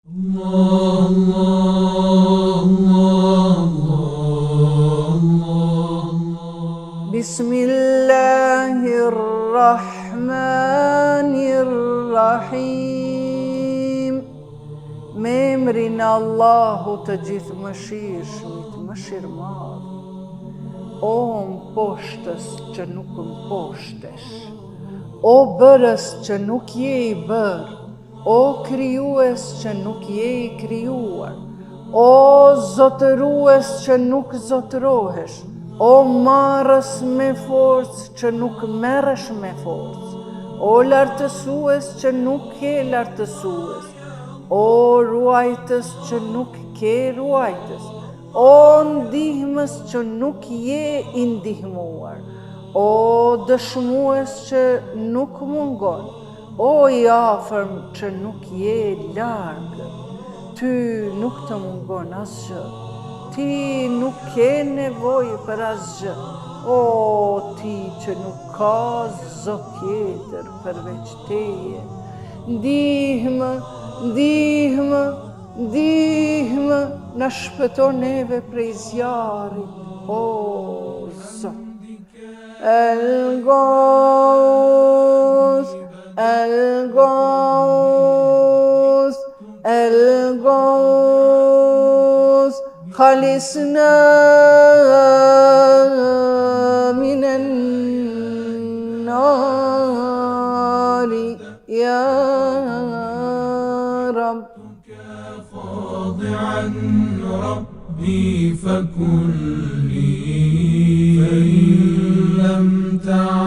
Bismillahirrahmanirrahim. Me emrin e Allahut të gjithëmëshirshmit, mëshirëmadh. O mposhtës që nuk mposhtesh, o bërës që nuk je i bërë, o krijues që nuk je i krijuar, o zotërues që nuk zotërohesh, o marrës me forcë që nuk merresh me forcë, o lartësues që nuk ke lartësues, o ruajtës që nuk ke ruajtës, o ndihmës që nuk je i ndihmuar, o dëshmues që nuk mungon, o i afërm që nuk je largë. Ty nuk të mungon asgjë, ti nuk ke nevojë për asgjë, o ti që nuk ka zot tjetër përveç teje. Ndihmë, ndihmë, ndihmë, na shpëto neve prej zjarrit, o Zot. El-Gawth, El-Gawth, El-Gawth, khalisna minen nari, ya Rab. فاضعا ربي فكن لي فإن لم تعلم